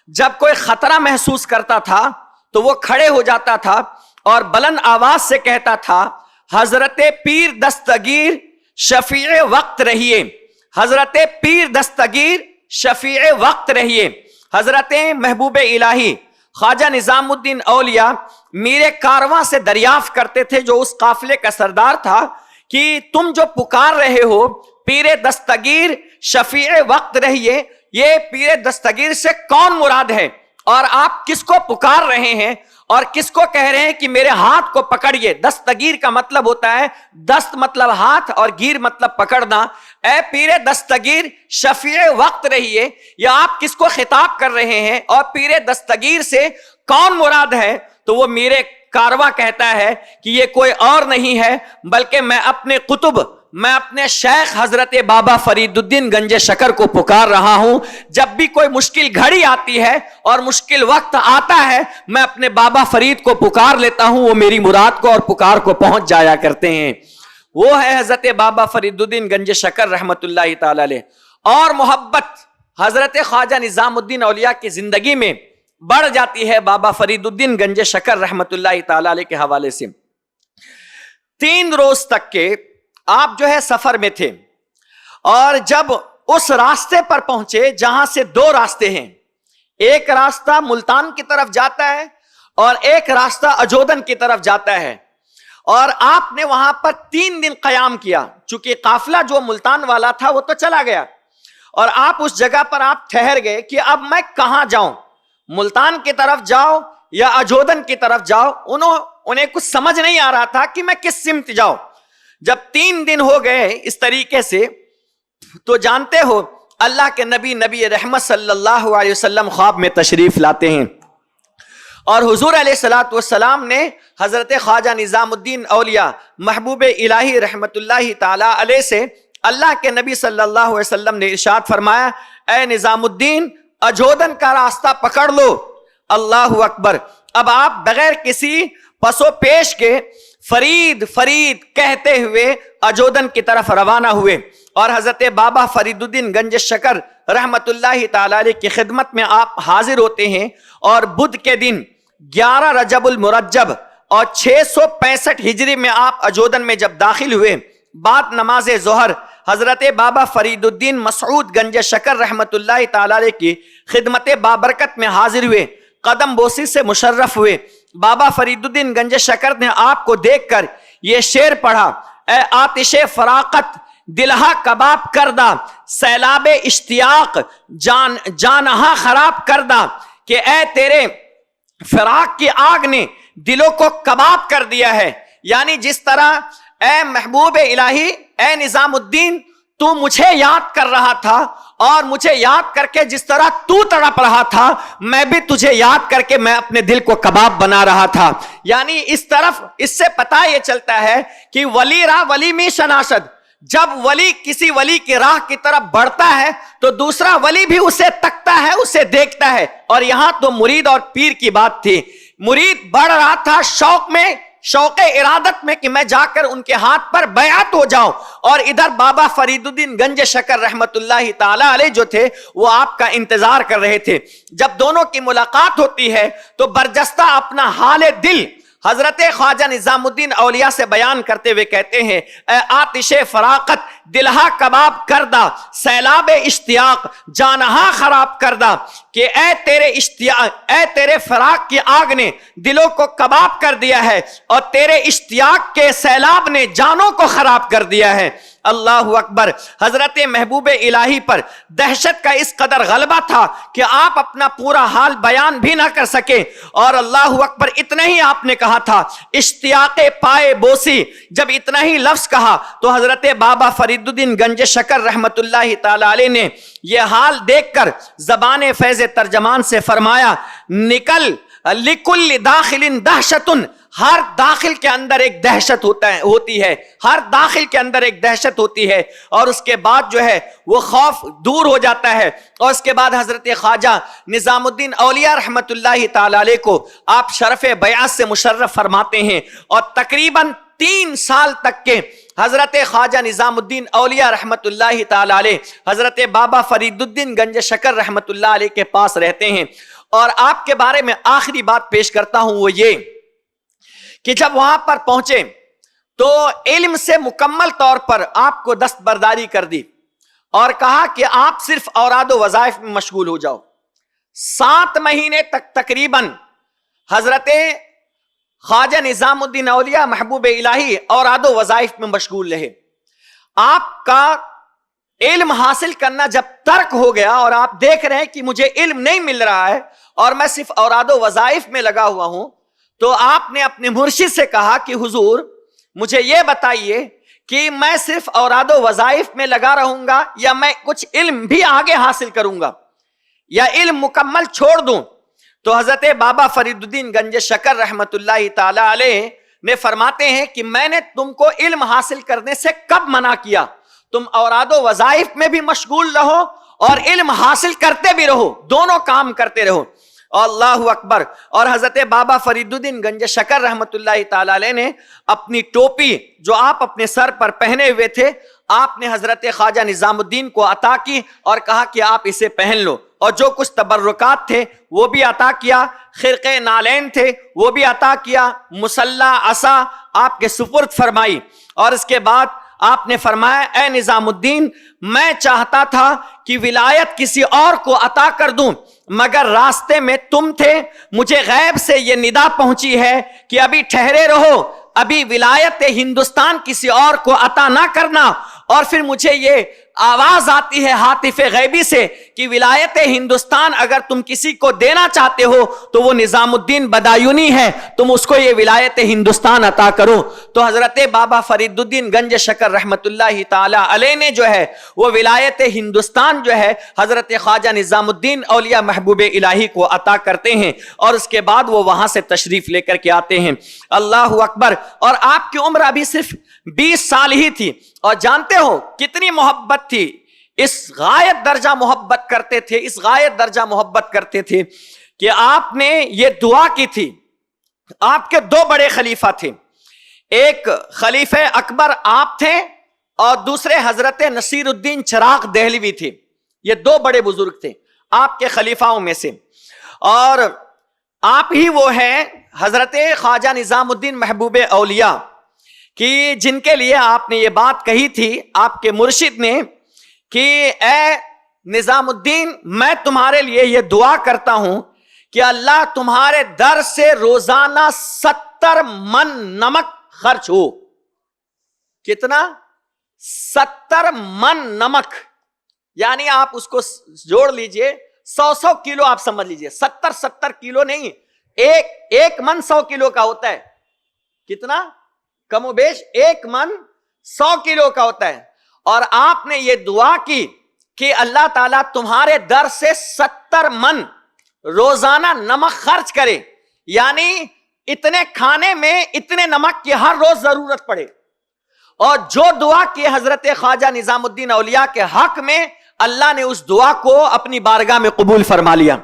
جب کوئی خطرہ محسوس کرتا تھا تو وہ کھڑے ہو جاتا تھا اور بلند آواز سے کہتا تھا، حضرت پیر دستگیر شفیع وقت رہیے، حضرت پیر دستگیر شفیع وقت رہیے۔ حضرت محبوب الہی خواجہ نظام الدین اولیاء میر کارواں سے دریافت کرتے تھے، جو اس قافلے کا سردار تھا، کہ تم جو پکار رہے ہو پیر دستگیر شفیع وقت رہیے، یہ پیر دستگیر سے کون مراد ہے، اور آپ کس کو پکار رہے ہیں اور کس کو کہہ رہے ہیں کہ میرے ہاتھ کو پکڑیے؟ دستگیر کا مطلب ہوتا ہے دست مطلب ہاتھ اور گیر مطلب پکڑنا۔ اے پیر دستگیر شفیع وقت رہیے، یا آپ کس کو خطاب کر رہے ہیں اور پیر دستگیر سے کون مراد ہے؟ تو وہ میرے کارواں کہتا ہے کہ یہ کوئی اور نہیں ہے بلکہ میں اپنے قطب، میں اپنے شیخ حضرت بابا فرید الدین گنج شکر کو پکار رہا ہوں۔ جب بھی کوئی مشکل گھڑی آتی ہے اور مشکل وقت آتا ہے میں اپنے بابا فرید کو پکار لیتا ہوں، وہ میری مراد کو اور پکار کو پہنچ جایا کرتے ہیں۔ وہ ہے حضرت بابا فرید الدین گنج شکر رحمت اللہ تعالی علیہ۔ اور محبت حضرت خواجہ نظام الدین اولیاء کی زندگی میں بڑھ جاتی ہے بابا فرید الدین گنج شکر رحمت اللہ تعالی علیہ کے حوالے سے۔ 3 روز تک کے آپ جو ہے سفر میں تھے، اور جب اس راستے پر پہنچے جہاں سے 2 راستے ہیں، ایک راستہ ملتان کی طرف جاتا ہے اور ایک راستہ اجودن کی طرف جاتا ہے، اور آپ نے وہاں پر 3 دن قیام کیا، چونکہ قافلہ جو ملتان والا تھا وہ تو چلا گیا، اور آپ اس جگہ پر آپ ٹھہر گئے کہ اب میں کہاں جاؤں، ملتان کی طرف جاؤ یا اجودن کی طرف جاؤ؟ انہیں کچھ سمجھ نہیں آ رہا تھا کہ میں کس سمت جاؤں۔ جب 3 دن ہو گئے اس طریقے سے، تو جانتے ہو اللہ کے نبی رحمت صلی اللہ علیہ وسلم خواب میں تشریف لاتے ہیں، اور حضور علیہ الصلوۃ والسلام نے حضرت خواجہ نظام الدین اولیاء محبوب الہی رحمت اللہ تعالی علیہ سے اللہ کے نبی صلی اللہ علیہ وسلم نے ارشاد فرمایا، اے نظام الدین اجودن کا راستہ پکڑ لو۔ اللہ اکبر۔ اب آپ بغیر کسی پس و پیش کے فرید فرید کہتے ہوئے اجودن کی طرف روانہ ہوئے، اور حضرت بابا فرید الدین گنج شکر رحمت اللہ تعالی علیہ کی خدمت میں آپ حاضر ہوتے ہیں، اور بدھ کے دن 11 رجب المرجب اور 665 ہجری میں آپ اجودن میں جب داخل ہوئے، بعد نماز ظہر حضرت بابا فرید الدین مسعود گنج شکر رحمت اللہ تعالی علیہ کی خدمت بابرکت میں حاضر ہوئے، قدم بوسی سے مشرف ہوئے۔ بابا فرید الدین گنج شکر نے آپ کو دیکھ کر یہ شعر پڑھا، اے آتش فراقت دلہا کباب کردہ، سیلاب اشتیاق جانہا خراب کردہ، کہ اے تیرے فراق کی آگ نے دلوں کو کباب کر دیا ہے۔ یعنی جس طرح اے محبوب الہی، اے نظام الدین، تو مجھے یاد کر رہا تھا، اور مجھے یاد کر کے جس طرح تو تڑپ رہا تھا، میں بھی تجھے یاد کر کے میں اپنے دل کو کباب بنا رہا تھا۔ یعنی اس طرف اس سے پتہ یہ چلتا ہے کہ ولی راہ ولی میں شناسد، جب ولی کسی ولی کی راہ کی طرف بڑھتا ہے تو دوسرا ولی بھی اسے تکتا ہے، اسے دیکھتا ہے، اور یہاں تو مرید اور پیر کی بات تھی۔ مرید بڑھ رہا تھا شوق میں، شوق ارادت میں کہ میں جا کر ان کے ہاتھ پر بیعت ہو جاؤں، اور ادھر بابا فرید الدین گنج شکر رحمت اللہ تعالی علیہ جو تھے وہ آپ کا انتظار کر رہے تھے۔ جب دونوں کی ملاقات ہوتی ہے تو برجستہ اپنا حال دل حضرت خواجہ نظام الدین اولیاء سے بیان کرتے ہوئے کہتے ہیں اے آتش فراقت دلہا کباب کردہ سیلاب اشتیاق جانہا خراب کردہ، کہ اے تیرے فراق کی آگ نے دلوں کو کباب کر دیا ہے اور تیرے اشتیاق کے سیلاب نے جانوں کو خراب کر دیا ہے۔ اللہ اکبر۔ حضرت محبوب الہی پر دہشت کا اس قدر غلبہ تھا کہ آپ اپنا پورا حال بیان بھی نہ کر سکے، اور اللہ اکبر اتنا ہی آپ نے کہا تھا، اشتیاق پائے بوسی، جب اتنا ہی لفظ کہا تو حضرت بابا فرید الدین گنج شکر رحمت اللہ تعالی علیہ نے یہ حال دیکھ کر زبان فیض ترجمان سے فرمایا، نکل لکل داخل دہشتن، ہر داخل کے اندر ایک دہشت ہوتی ہے، ہر داخل کے اندر ایک دہشت ہوتی ہے، اور اس کے بعد جو ہے وہ خوف دور ہو جاتا ہے۔ اور اس کے بعد حضرت خواجہ نظام الدین اولیاء رحمت اللہ تعالی علیہ کو آپ شرف بیعت سے مشرف فرماتے ہیں، اور تقریباً 3 سال تک کے حضرت خواجہ نظام الدین اولیاء رحمت اللہ تعالی علیہ حضرت بابا فرید الدین گنج شکر رحمت اللہ علیہ کے پاس رہتے ہیں۔ اور آپ کے بارے میں آخری بات پیش کرتا ہوں، وہ یہ کہ جب وہاں پر پہنچے تو علم سے مکمل طور پر آپ کو دستبرداری کر دی اور کہا کہ آپ صرف اوراد و وظائف میں مشغول ہو جاؤ۔ 7 مہینے تک تقریباً حضرت خواجہ نظام الدین اولیاء محبوب الہی اوراد و وظائف میں مشغول رہے۔ آپ کا علم حاصل کرنا جب ترک ہو گیا اور آپ دیکھ رہے ہیں کہ مجھے علم نہیں مل رہا ہے اور میں صرف اوراد و وظائف میں لگا ہوا ہوں، تو آپ نے اپنے مرشد سے کہا کہ حضور مجھے یہ بتائیے کہ میں صرف اوراد و وظائف میں لگا رہوں گا یا میں کچھ علم بھی آگے حاصل کروں گا یا علم مکمل چھوڑ دوں؟ تو حضرت بابا فرید الدین گنج شکر رحمت اللہ تعالی علیہ نے فرماتے ہیں کہ میں نے تم کو علم حاصل کرنے سے کب منع کیا؟ تم اوراد و وظائف میں بھی مشغول رہو اور علم حاصل کرتے بھی رہو، دونوں کام کرتے رہو۔ اللہ اکبر۔ اور حضرت بابا فرید الدین گنج شکر رحمت اللہ تعالی علیہ نے اپنی ٹوپی جو آپ اپنے سر پر پہنے ہوئے تھے، آپ نے حضرت خواجہ نظام الدین کو عطا کی اور کہا کہ آپ اسے پہن لو، اور جو کچھ تبرکات تھے وہ بھی عطا کیا، خرقے نالین تھے وہ بھی عطا کیا، مسلح عصا آپ کے سپرد فرمائی۔ اور اس کے بعد آپ نے فرمایا اے نظام الدین، میں چاہتا تھا کہ ولایت کسی اور کو عطا کر دوں، مگر راستے میں تم تھے، مجھے غیب سے یہ ندا پہنچی ہے کہ ابھی ٹھہرے رہو، ابھی ولایت ہندوستان کسی اور کو عطا نہ کرنا۔ اور پھر مجھے یہ آواز آتی ہے ہاتف غیبی سے کہ ولایت ہندوستان اگر تم کسی کو دینا چاہتے ہو تو وہ نظام الدین بدایونی ہے، تم اس کو یہ ولایت ہندوستان عطا کرو۔ تو حضرت بابا فرید الدین گنج شکر رحمت اللہ تعالی علیہ نے جو ہے وہ ولایت ہندوستان جو ہے حضرت خواجہ نظام الدین اولیاء محبوب الہی کو عطا کرتے ہیں، اور اس کے بعد وہ وہاں سے تشریف لے کر کے آتے ہیں۔ اللہ اکبر۔ اور آپ کی عمر ابھی صرف 20 سال ہی تھی، اور جانتے ہو کتنی محبت تھی، اس غایت درجہ محبت کرتے تھے، اس غایت درجہ محبت کرتے تھے کہ آپ نے یہ دعا کی تھی۔ آپ کے 2 بڑے خلیفہ تھے، ایک خلیفہ اکبر آپ تھے اور دوسرے حضرت نصیر الدین چراغ دہلوی تھے۔ یہ 2 بڑے بزرگ تھے آپ کے خلیفاؤں میں سے، اور آپ ہی وہ ہیں حضرت خواجہ نظام الدین محبوب اولیاء کہ جن کے لیے آپ نے یہ بات کہی تھی آپ کے مرشد نے کہ اے نظام الدین، میں تمہارے لیے یہ دعا کرتا ہوں کہ اللہ تمہارے در سے روزانہ 70 من نمک خرچ ہو۔ کتنا؟ 70 من نمک، یعنی آپ اس کو جوڑ لیجئے، 100 کلو آپ سمجھ لیجئے، 70 کلو نہیں، ایک من 100 کلو کا ہوتا ہے۔ کتنا؟ کم و بیش 1 من 100 کلو کا ہوتا ہے۔ اور آپ نے یہ دعا کی کہ اللہ تعالیٰ تمہارے در سے 70 من روزانہ نمک خرچ کرے، یعنی اتنے کھانے میں اتنے نمک کی ہر روز ضرورت پڑے۔ اور جو دعا کی حضرت خواجہ نظام الدین اولیاء کے حق میں، اللہ نے اس دعا کو اپنی بارگاہ میں قبول فرما لیا،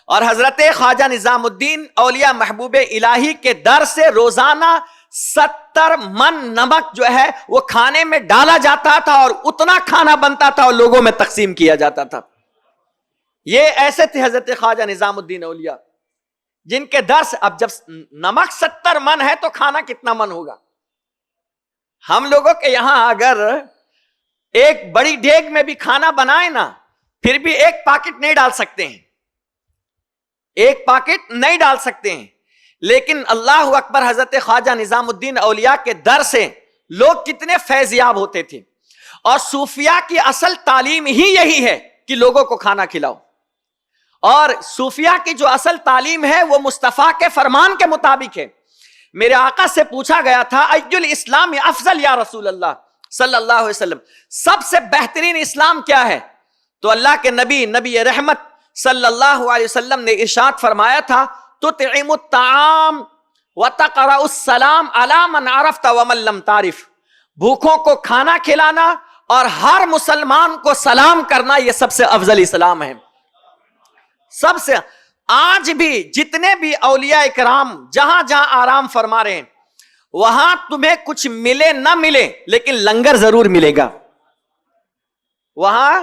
اور حضرت خواجہ نظام الدین اولیاء محبوب الہی کے در سے روزانہ 70 من نمک جو ہے وہ کھانے میں ڈالا جاتا تھا، اور اتنا کھانا بنتا تھا اور لوگوں میں تقسیم کیا جاتا تھا۔ یہ ایسے تھے حضرت خواجہ نظام الدین اولیاء، جن کے درس, اب جب نمک 70 من ہے تو کھانا کتنا من ہوگا. ہم لوگوں کے یہاں اگر ایک بڑی دیگ میں بھی کھانا بنائے نا, پھر بھی ایک پاکٹ نہیں ڈال سکتے ہیں, ایک پاکٹ نہیں ڈال سکتے ہیں. لیکن اللہ اکبر, حضرت خواجہ نظام الدین اولیاء کے در سے لوگ کتنے فیض یاب ہوتے تھے. اور صوفیاء کی اصل تعلیم ہی یہی ہے کہ لوگوں کو کھانا کھلاؤ. اور صوفیاء کی جو اصل تعلیم ہے وہ مصطفیٰ کے فرمان کے مطابق ہے. میرے آقا سے پوچھا گیا تھا ای الاسلام افضل یا رسول اللہ صلی اللہ علیہ وسلم, سب سے بہترین اسلام کیا ہے؟ تو اللہ کے نبی رحمت صلی اللہ علیہ وسلم نے ارشاد فرمایا تھا تطعم الطعام وتقرأ السلام علی من عرفت ومن لم تعرف. بھوکوں کو کھانا کھلانا اور ہر مسلمان کو سلام کرنا, یہ سب سے افضل اسلام ہے. سب سے. آج بھی جتنے بھی اولیاء اکرام جہاں جہاں آرام فرما رہے ہیں, وہاں تمہیں کچھ ملے نہ ملے لیکن لنگر ضرور ملے گا. وہاں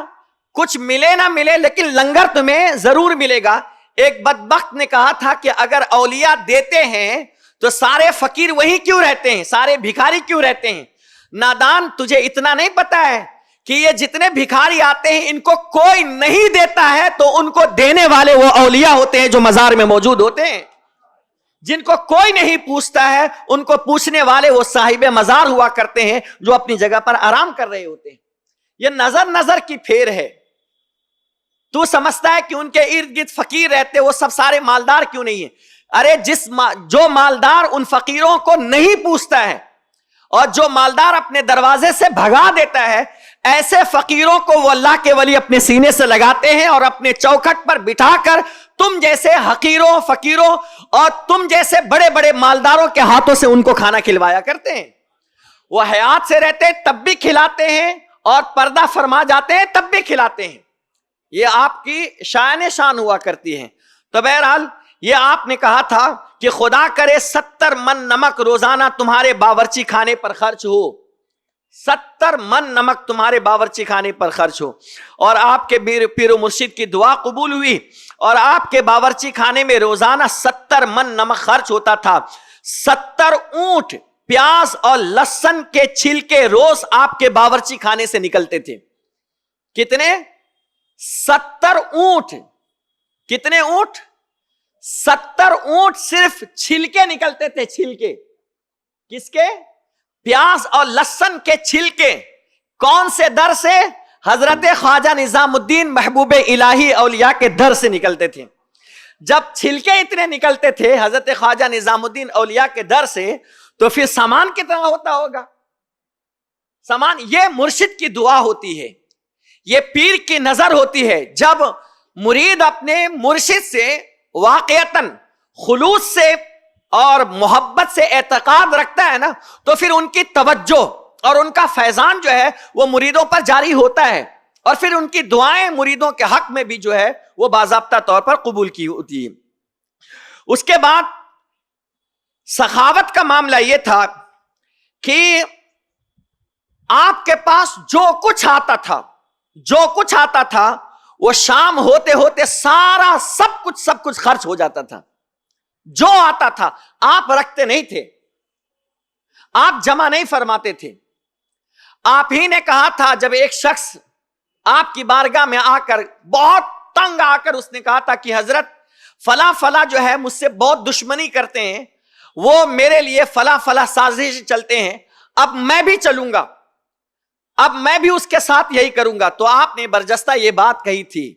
کچھ ملے نہ ملے لیکن لنگر تمہیں ضرور ملے گا. ایک بدبخت نے کہا تھا کہ اگر اولیاء دیتے ہیں تو سارے فقیر وہیں کیوں رہتے ہیں, سارے بھکاری کیوں رہتے ہیں؟ نادان, تجھے اتنا نہیں پتا ہے کہ یہ جتنے بھکاری آتے ہیں ان کو کوئی نہیں دیتا ہے تو ان کو دینے والے وہ اولیاء ہوتے ہیں جو مزار میں موجود ہوتے ہیں. جن کو کوئی نہیں پوچھتا ہے ان کو پوچھنے والے وہ صاحب مزار ہوا کرتے ہیں جو اپنی جگہ پر آرام کر رہے ہوتے ہیں. یہ نظر کی پھیر ہے. تو سمجھتا ہے کہ ان کے ارد گرد فقیر رہتے, وہ سب سارے مالدار کیوں نہیں ہیں؟ ارے جو مالدار ان فقیروں کو نہیں پوچھتا ہے اور جو مالدار اپنے دروازے سے بھگا دیتا ہے, ایسے فقیروں کو وہ اللہ کے ولی اپنے سینے سے لگاتے ہیں اور اپنے چوکھٹ پر بٹھا کر تم جیسے حقیروں فقیروں اور تم جیسے بڑے بڑے مالداروں کے ہاتھوں سے ان کو کھانا کھلوایا کرتے ہیں. وہ حیات سے رہتے تب بھی کھلاتے ہیں اور پردہ فرما جاتے ہیں تب بھی کھلاتے ہیں. یہ آپ کی شان ہوا کرتی ہے. تو بہرحال یہ آپ نے کہا تھا کہ خدا کرے 70 من نمک روزانہ تمہارے باورچی خانے پر خرچ ہو, 70 من نمک تمہارے باورچی خانے پر خرچ ہو. اور آپ کے پیر و مرشد کی دعا قبول ہوئی اور آپ کے باورچی خانے میں روزانہ 70 من نمک خرچ ہوتا تھا. 70 اونٹ پیاز اور لہسن کے چھلکے روز آپ کے باورچی خانے سے نکلتے تھے. کتنے؟ 70 اونٹ. کتنے اونٹ؟ 70 اونٹ صرف چھلکے نکلتے تھے. چھلکے کس کے؟ پیاز اور لہسن کے چھلکے. کون سے در سے؟ حضرت خواجہ نظام الدین محبوب الہی اولیاء کے در سے نکلتے تھے. جب چھلکے اتنے نکلتے تھے حضرت خواجہ نظام الدین اولیاء کے در سے, تو پھر سامان کتنا ہوتا ہوگا؟ سامان. یہ مرشد کی دعا ہوتی ہے, یہ پیر کی نظر ہوتی ہے. جب مرید اپنے مرشد سے واقعتاً خلوص سے اور محبت سے اعتقاد رکھتا ہے نا, تو پھر ان کی توجہ اور ان کا فیضان جو ہے وہ مریدوں پر جاری ہوتا ہے, اور پھر ان کی دعائیں مریدوں کے حق میں بھی جو ہے وہ باضابطہ طور پر قبول کی ہوتی ہے. اس کے بعد سخاوت کا معاملہ یہ تھا کہ آپ کے پاس جو کچھ آتا تھا وہ شام ہوتے ہوتے سارا سب کچھ خرچ ہو جاتا تھا. جو آتا تھا آپ رکھتے نہیں تھے, آپ جمع نہیں فرماتے تھے. آپ ہی نے کہا تھا, جب ایک شخص آپ کی بارگاہ میں آ کر بہت تنگ آ کر اس نے کہا تھا کہ حضرت فلاں جو ہے مجھ سے بہت دشمنی کرتے ہیں, وہ میرے لیے فلاں سازش چلتے ہیں, اب میں بھی چلوں گا, اب میں بھی اس کے ساتھ یہی کروں گا. تو آپ نے برجستہ یہ بات کہی تھی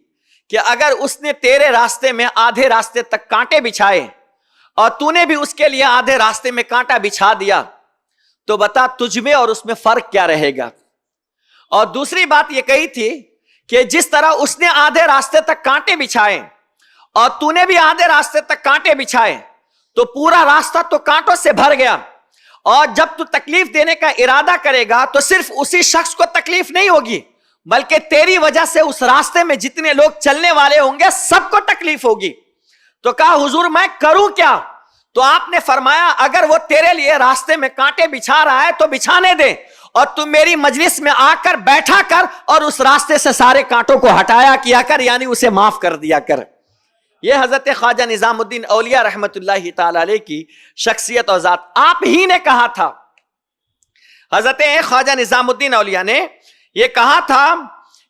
کہ اگر اس نے تیرے راستے میں آدھے راستے تک کانٹے بچھائے اور تو نے بھی اس کے لیے آدھے راستے میں کانٹا بچھا دیا, تو بتا تجھ میں اور اس میں فرق کیا رہے گا. اور دوسری بات یہ کہی تھی کہ جس طرح اس نے آدھے راستے تک کانٹے بچھائے اور تو نے بھی آدھے راستے تک کانٹے بچھائے, تو پورا راستہ تو کانٹوں سے بھر گیا, اور جب تو تکلیف دینے کا ارادہ کرے گا تو صرف اسی شخص کو تکلیف نہیں ہوگی, بلکہ تیری وجہ سے اس راستے میں جتنے لوگ چلنے والے ہوں گے سب کو تکلیف ہوگی. تو کہا حضور میں کروں کیا؟ تو آپ نے فرمایا اگر وہ تیرے لیے راستے میں کانٹے بچھا رہا ہے تو بچھانے دے, اور تم میری مجلس میں آ کر بیٹھا کر اور اس راستے سے سارے کانٹوں کو ہٹایا کیا کر, یعنی اسے معاف کر دیا کر. یہ حضرت خواجہ نظام الدین اولیاء رحمت اللہ تعالی علیہ کی شخصیت اور ذات. آپ ہی نے کہا تھا, حضرت خواجہ نظام الدین اولیاء نے یہ کہا تھا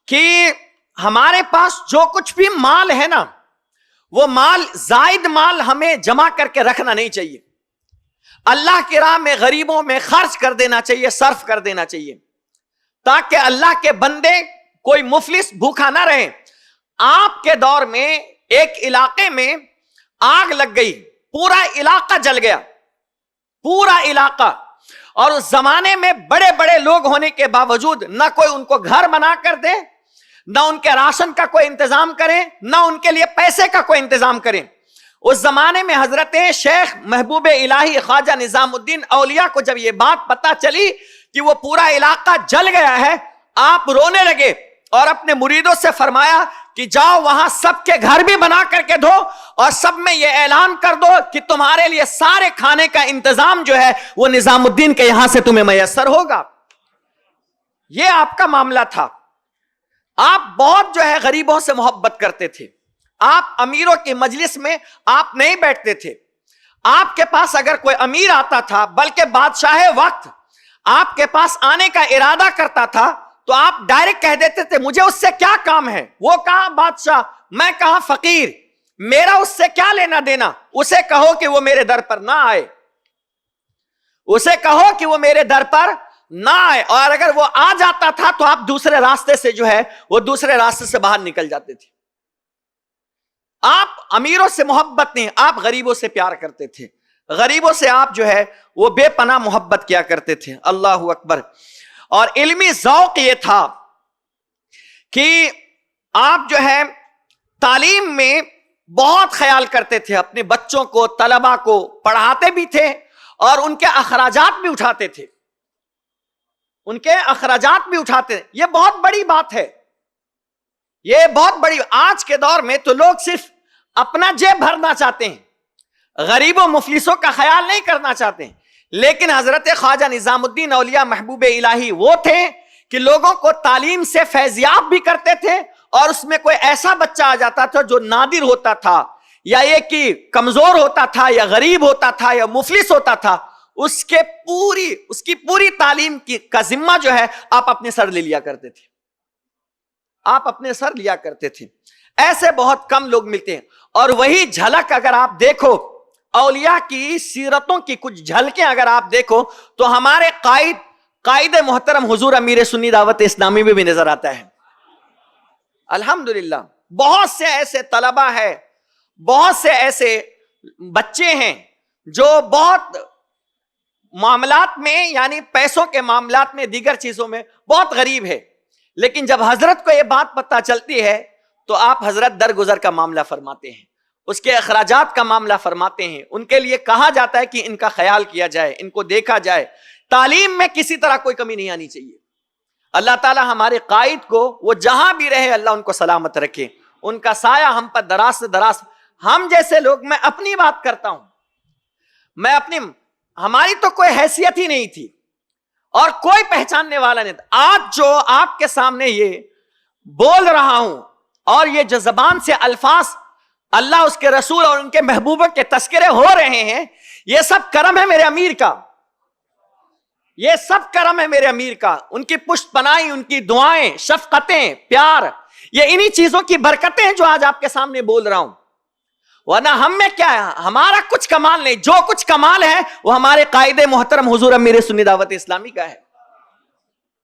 کہ ہمارے پاس جو کچھ بھی مال ہے نا, وہ مال, زائد مال ہمیں جمع کر کے رکھنا نہیں چاہیے. اللہ کی راہ میں غریبوں میں خرچ کر دینا چاہیے, صرف کر دینا چاہیے, تاکہ اللہ کے بندے کوئی مفلس بھوکا نہ رہے. آپ کے دور میں ایک علاقے میں آگ لگ گئی, پورا علاقہ جل گیا, پورا علاقہ. اور اس زمانے میں بڑے بڑے لوگ ہونے کے باوجود نہ کوئی ان کو گھر بنا کر دے, نہ ان کے راشن کا کوئی انتظام کرے, نہ ان کے لیے پیسے کا کوئی انتظام کرے. اس زمانے میں حضرت شیخ محبوب الہی خواجہ نظام الدین اولیاء کو جب یہ بات پتا چلی کہ وہ پورا علاقہ جل گیا ہے, آپ رونے لگے اور اپنے مریدوں سے فرمایا کہ جاؤ وہاں سب کے گھر بھی بنا کر کے دو, اور سب میں یہ اعلان کر دو کہ تمہارے لیے سارے کھانے کا انتظام جو ہے وہ نظام الدین کے یہاں سے تمہیں میسر ہوگا. یہ آپ کا معاملہ تھا. آپ بہت جو ہے غریبوں سے محبت کرتے تھے. آپ امیروں کی مجلس میں آپ نہیں بیٹھتے تھے. آپ کے پاس اگر کوئی امیر آتا تھا, بلکہ بادشاہ وقت آپ کے پاس آنے کا ارادہ کرتا تھا, تو آپ ڈائریکٹ کہہ دیتے تھے مجھے اس سے کیا کام ہے, وہ کہاں بادشاہ, میں کہاں فقیر, میرا اس سے کیا لینا دینا. اسے کہو کہ وہ میرے در پر نہ آئے, اسے کہو کہ وہ میرے در پر نہ آئے. اور اگر وہ آ جاتا تھا تو آپ دوسرے راستے سے جو ہے وہ دوسرے راستے سے باہر نکل جاتے تھے. آپ امیروں سے محبت نہیں, آپ غریبوں سے پیار کرتے تھے. غریبوں سے آپ جو ہے وہ بے پناہ محبت کیا کرتے تھے. اللہ اکبر. اور علمی ذوق یہ تھا کہ آپ جو ہے تعلیم میں بہت خیال کرتے تھے, اپنے بچوں کو, طلباء کو پڑھاتے بھی تھے اور ان کے اخراجات بھی اٹھاتے تھے, ان کے اخراجات بھی اٹھاتے تھے. یہ بہت بڑی بات ہے, یہ بہت بڑی. آج کے دور میں تو لوگ صرف اپنا جیب بھرنا چاہتے ہیں, غریبوں مفلسوں کا خیال نہیں کرنا چاہتے ہیں. لیکن حضرت خواجہ نظام الدین اولیاء محبوب الہی وہ تھے کہ لوگوں کو تعلیم سے فیضیاب بھی کرتے تھے, اور اس میں کوئی ایسا بچہ آ جاتا تھا جو نادر ہوتا تھا, یا یہ کہ کمزور ہوتا تھا, یا غریب ہوتا تھا, یا مفلس ہوتا تھا, اس کی پوری تعلیم کا ذمہ جو ہے آپ اپنے سر لے لیا کرتے تھے, آپ اپنے سر لیا کرتے تھے. ایسے بہت کم لوگ ملتے ہیں. اور وہی جھلک اگر آپ دیکھو, اولیاء کی سیرتوں کی کچھ جھلکیں اگر آپ دیکھو, تو ہمارے قائد محترم حضور امیر سنی دعوت اسلامی میں بھی نظر آتا ہے. الحمدللہ بہت سے ایسے طلباء ہیں, بہت سے ایسے بچے ہیں جو بہت معاملات میں, یعنی پیسوں کے معاملات میں, دیگر چیزوں میں بہت غریب ہے. لیکن جب حضرت کو یہ بات پتہ چلتی ہے تو آپ حضرت درگزر کا معاملہ فرماتے ہیں, اس کے اخراجات کا معاملہ فرماتے ہیں. ان کے لیے کہا جاتا ہے کہ ان کا خیال کیا جائے, ان کو دیکھا جائے. تعلیم میں کسی طرح کوئی کمی نہیں آنی چاہیے. اللہ تعالی ہمارے قائد کو, وہ جہاں بھی رہے اللہ ان کو سلامت رکھے, ان کا سایہ ہم پر دراز سے دراز. ہم جیسے لوگ, میں اپنی بات کرتا ہوں, ہماری تو کوئی حیثیت ہی نہیں تھی اور کوئی پہچاننے والا نہیں تھا. آج جو آپ کے سامنے یہ بول رہا ہوں, اور یہ جو زبان سے الفاظ اللہ, اس کے رسول اور ان کے محبوبوں کے تذکرے ہو رہے ہیں, یہ سب کرم ہے میرے امیر کا, یہ سب کرم ہے میرے امیر کا. ان کی پشت پناہی, ان کی دعائیں, شفقتیں, پیار, یہ انہی چیزوں کی برکتیں ہیں جو آج آپ کے سامنے بول رہا ہوں. ورنہ ہم میں کیا ہے, ہمارا کچھ کمال نہیں. جو کچھ کمال ہے وہ ہمارے قائد محترم حضور امیر سنی دعوت اسلامی کا ہے.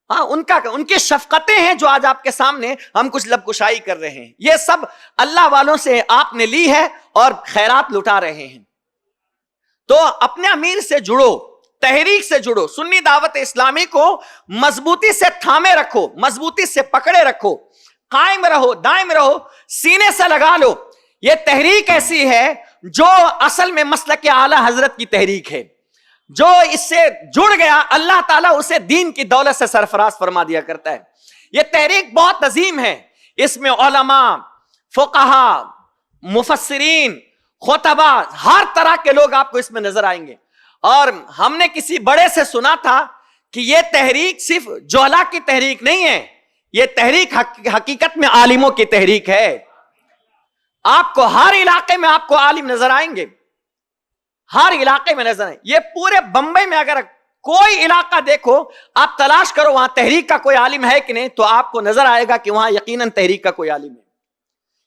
ہاں, ان کی شفقتیں ہیں جو آج آپ کے سامنے ہم کچھ لب کشائی کر رہے ہیں. یہ سب اللہ والوں سے آپ نے لی ہے اور خیرات لٹا رہے ہیں. تو اپنے امیر سے جڑو, تحریک سے جڑو, سنی دعوت اسلامی کو مضبوطی سے تھامے رکھو, مضبوطی سے پکڑے رکھو, قائم رہو, دائم رہو, سینے سے لگا لو. یہ تحریک ایسی ہے جو اصل میں مسلک اعلی حضرت کی تحریک ہے. جو اس سے جڑ گیا اللہ تعالیٰ اسے دین کی دولت سے سرفراز فرما دیا کرتا ہے. یہ تحریک بہت عظیم ہے. اس میں علماء, فقہا, مفسرین, خطبہ, ہر طرح کے لوگ آپ کو اس میں نظر آئیں گے. اور ہم نے کسی بڑے سے سنا تھا کہ یہ تحریک صرف جوہلا کی تحریک نہیں ہے, یہ تحریک حقیقت میں عالموں کی تحریک ہے. آپ کو ہر علاقے میں آپ کو عالم نظر آئیں گے، ہر علاقے میں نظر آئیں. یہ پورے بمبئی میں اگر کوئی علاقہ دیکھو، آپ تلاش کرو وہاں تحریک کا کوئی عالم ہے کہ نہیں، تو آپ کو نظر آئے گا کہ وہاں یقیناً تحریک کا کوئی عالم ہے.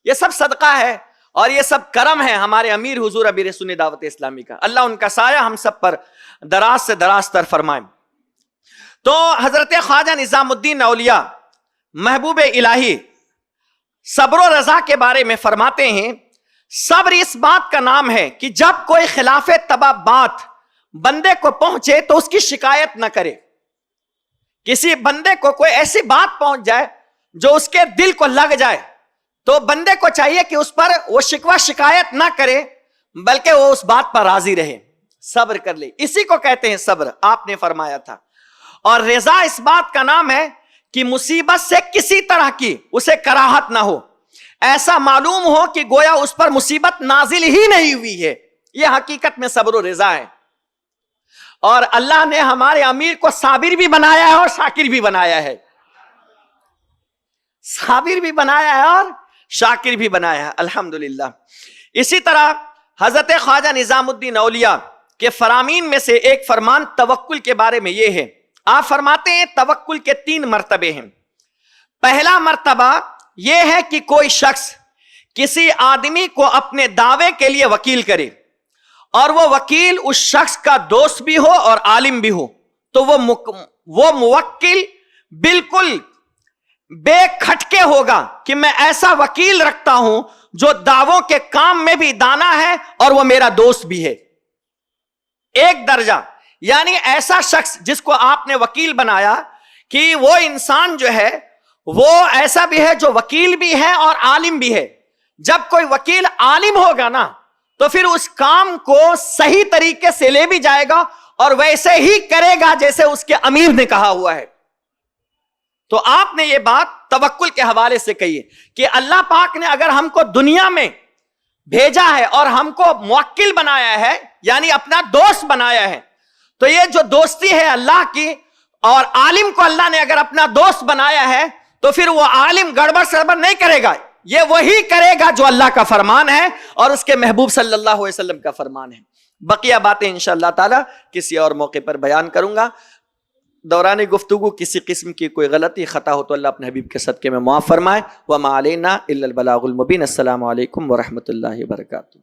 یہ سب صدقہ ہے اور یہ سب کرم ہے ہمارے امیر حضور امیر سنی دعوت اسلامی کا. اللہ ان کا سایہ ہم سب پر دراز سے دراز تر فرمائیں. تو حضرت خواجہ نظام الدین اولیاء محبوب الہی صبر و رضا کے بارے میں فرماتے ہیں، صبر اس بات کا نام ہے کہ جب کوئی خلاف طبع بات بندے کو پہنچے تو اس کی شکایت نہ کرے. کسی بندے کو کوئی ایسی بات پہنچ جائے جو اس کے دل کو لگ جائے تو بندے کو چاہیے کہ اس پر وہ شکوہ شکایت نہ کرے، بلکہ وہ اس بات پر راضی رہے، صبر کر لے. اسی کو کہتے ہیں صبر، آپ نے فرمایا تھا. اور رضا اس بات کا نام ہے کہ مصیبت سے کسی طرح کی اسے کراہت نہ ہو، ایسا معلوم ہو کہ گویا اس پر مصیبت نازل ہی نہیں ہوئی ہے. یہ حقیقت میں صبر و رضا ہے. اور اللہ نے ہمارے امیر کو صابر بھی بنایا ہے اور شاکر بھی بنایا ہے، صابر بھی بنایا ہے اور شاکر بھی بنایا ہے، الحمدللہ. اسی طرح حضرت خواجہ نظام الدین اولیاء کے فرامین میں سے ایک فرمان توکل کے بارے میں یہ ہے. آپ فرماتے ہیں توکل کے 3 مرتبے ہیں. پہلا مرتبہ یہ ہے کہ کوئی شخص کسی آدمی کو اپنے دعوے کے لیے وکیل کرے اور وہ وکیل اس شخص کا دوست بھی ہو اور عالم بھی ہو، تو وہ موکل بالکل بے کھٹکے ہوگا کہ میں ایسا وکیل رکھتا ہوں جو دعووں کے کام میں بھی دانا ہے اور وہ میرا دوست بھی ہے. ایک درجہ، یعنی ایسا شخص جس کو آپ نے وکیل بنایا کہ وہ انسان جو ہے وہ ایسا بھی ہے جو وکیل بھی ہے اور عالم بھی ہے. جب کوئی وکیل عالم ہوگا نا تو پھر اس کام کو صحیح طریقے سے لے بھی جائے گا اور ویسے ہی کرے گا جیسے اس کے امیر نے کہا ہوا ہے. تو آپ نے یہ بات توکل کے حوالے سے کہی ہے کہ اللہ پاک نے اگر ہم کو دنیا میں بھیجا ہے اور ہم کو موکل بنایا ہے، یعنی اپنا دوست بنایا ہے، تو یہ جو دوستی ہے اللہ کی، اور عالم کو اللہ نے اگر اپنا دوست بنایا ہے تو پھر وہ عالم گڑبڑ سڑبڑ نہیں کرے گا، یہ وہی کرے گا جو اللہ کا فرمان ہے اور اس کے محبوب صلی اللہ علیہ وسلم کا فرمان ہے. بقیہ باتیں انشاءاللہ تعالی کسی اور موقع پر بیان کروں گا. دوران گفتگو کسی قسم کی کوئی غلطی خطا ہو تو اللہ اپنے حبیب کے صدقے میں معاف فرمائے. وما علینا الا البلاغ المبین. السلام علیکم ورحمۃ اللہ وبرکاتہ.